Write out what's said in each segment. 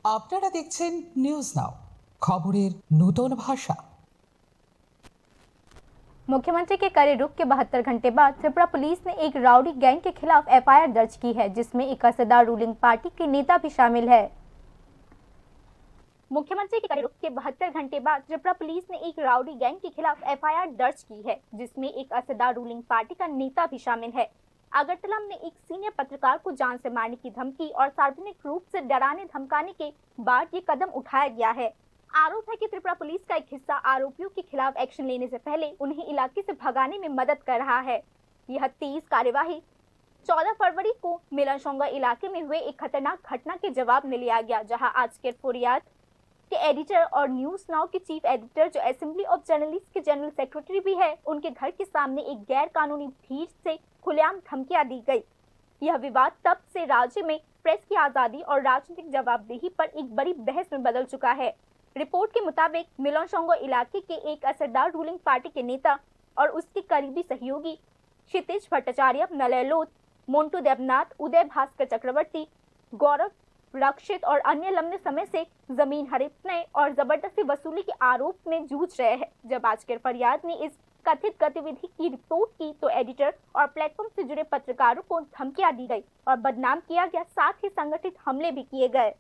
আপনারা দেখছেন news now, খবরের নতুন ভাষা। मुख्यमंत्री के कड़े रुख के 72 घंटे बाद त्रिपुरा पुलिस ने एक राउडी गैंग के खिलाफ एफआईआर दर्ज की है, जिसमें एक असरदार रूलिंग पार्टी के नेता भी शामिल है। मुख्यमंत्री के कड़े रुख के 72 घंटे बाद त्रिपुरा पुलिस ने एक राउडी गैंग के खिलाफ एफआईआर दर्ज की है, जिसमें एक असरदार रूलिंग पार्टी का नेता भी शामिल है। अगरतला में एक सीनियर पत्रकार को जान से मारने की धमकी और सार्वजनिक रूप से डराने धमकाने के बाद ये कदम उठाया गया है। आरोप है कि त्रिपुरा पुलिस का एक हिस्सा आरोपियों के खिलाफ एक्शन लेने से पहले उन्हें इलाके से भगाने में मदद कर रहा है। यह तेज कार्यवाही 14 फरवरी को मिलनशोंगा इलाके में हुए एक खतरनाक घटना के जवाब में लिया गया, जहां आज के फुरियाद के एडिटर और न्यूज नाउ के चीफ एडिटर, जो असेंबली ऑफ जर्नलिस्ट के जनरल सेक्रेटरी भी है, उनके घर के सामने एक गैर कानूनी भीड़ से खुलेआम धमकियां दी गई। यह विवाद तब से राज्य में प्रेस की आजादी और राजनीतिक जवाबदेही पर एक बड़ी बहस में बदल चुका है। रिपोर्ट के मुताबिक मिलनशोंगा इलाके के एक असरदार रूलिंग पार्टी के नेता और उसके करीबी सहयोगी क्षितिज भट्टाचार्य, नलयलोत, मोन्टू देवनाथ, उदय भास्कर चक्रवर्ती, गौरव रक्षित और अन्य लंबे समय से जमीन हड़पने और जबरदस्ती वसूली के आरोप में जूझ रहे हैं। जब आज के फरियाद ने इस कथित गतिविधि की रिपोर्ट की तो एडिटर और प्लेटफॉर्म से जुड़े पत्रकारों को धमकियां दी गई और बदनाम किया गया, साथ ही संगठित हमले भी किए गए।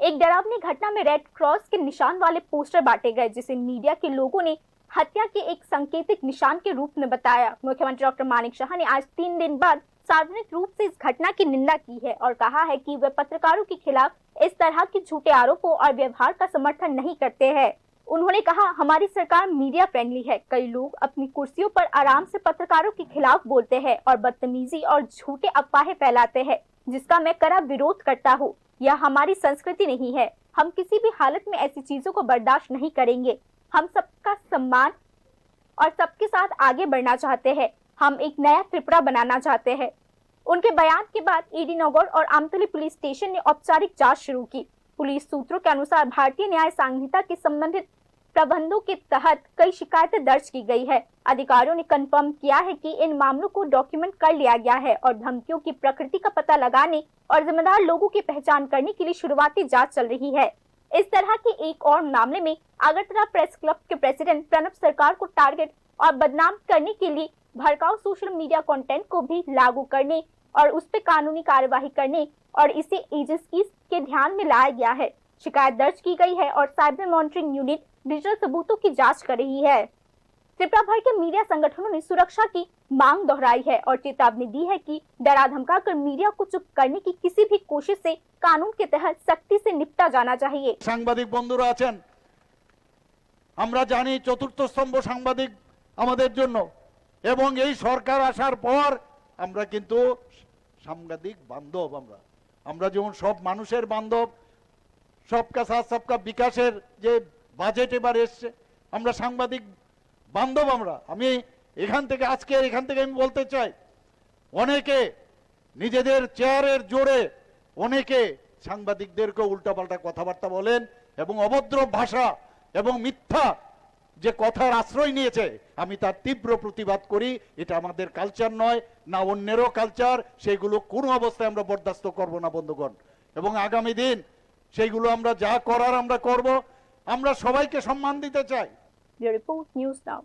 एक डरावनी घटना में रेड क्रॉस के निशान वाले पोस्टर बांटे गए, जिसे मीडिया के लोगों ने हत्या के एक सांकेतिक निशान के रूप में बताया। मुख्यमंत्री डॉक्टर मानिक शाह ने आज 3 दिन बाद सार्वजनिक रूप से इस घटना की निंदा की है और कहा है कि वे पत्रकारों के खिलाफ इस तरह के झूठे आरोपों और व्यवहार का समर्थन नहीं करते हैं। उन्होंने कहा, हमारी सरकार मीडिया फ्रेंडली है। कई लोग अपनी कुर्सियों पर आराम से पत्रकारों के खिलाफ बोलते हैं और बदतमीजी और झूठे अफवाहें फैलाते हैं, जिसका मैं कड़ा विरोध करता हूँ। यह हमारी संस्कृति नहीं है। हम किसी भी हालत में ऐसी चीजों को बर्दाश्त नहीं करेंगे। हम सबका सम्मान और सबके साथ आगे बढ़ना चाहते हैं। हम एक नया त्रिपुरा बनाना चाहते हैं। उनके बयान के बाद ईडी नगर और आमतौली पुलिस स्टेशन ने औपचारिक जांच शुरू की। पुलिस सूत्रों के अनुसार भारतीय न्याय संहिता के संबंधित प्रबंधों के तहत कई शिकायतें दर्ज की गई है। अधिकारियों ने कंफर्म किया है कि इन मामलों को डॉक्यूमेंट कर लिया गया है और धमकियों की प्रकृति का पता लगाने और जिम्मेदार लोगों की पहचान करने के लिए शुरुआती जांच चल रही है। इस तरह के एक और मामले में अगरतला प्रेस क्लब के प्रेसिडेंट प्रणब सरकार को टारगेट और बदनाम करने के लिए भड़काऊ सोशल मीडिया कंटेंट को भी लागू करने और उस पर कानूनी कार्यवाही करने और इसे एजेंसी के ध्यान में लाया गया है। शिकायत दर्ज की गई है और साइबर मॉनिटरिंग यूनिट डिजिटल सबूतों की जांच कर रही है। त्रिपुरा भर के मीडिया संगठनों ने सुरक्षा की मांग दोहराई है और चेतावनी दी है कि डरा धमका कर मीडिया को चुप करने की किसी भी कोशिश से कानून के तहत सख्ती से निपटा जाना चाहिए। সাংবাদিক বন্ধুরা আছেন, আমরা জানি চতুর্থ স্তম্ভ সাংবাদিক আমাদের জন্য, এবং এই সরকার আসার পর আমরা কিন্তু সাংবাদিক বান্ধব। আমরা যেমন সব মানুষের বান্ধব, সবকা সাথ সবকা বিকাশের যে বাজেট এবার এসছে, আমরা সাংবাদিক বান্ধব। আমি এখান থেকে আমি বলতে চাই, অনেকে নিজেদের চেয়ারের জোরে অনেকে সাংবাদিকদেরকে উল্টাপাল্টা কথাবার্তা বলেন এবং অভদ্র ভাষা এবং মিথ্যা যে কথার আশ্রয় নিয়েছে, আমি তার তীব্র প্রতিবাদ করি। এটা আমাদের কালচার নয়, না অন্যেরও কালচার। সেইগুলো কোনো অবস্থায় আমরা বরদাস্ত করব না বন্ধুগণ, এবং আগামী দিন সেইগুলো আমরা যা করার আমরা করব। আমরা সবাইকে সম্মান দিতে চাই। Report news now.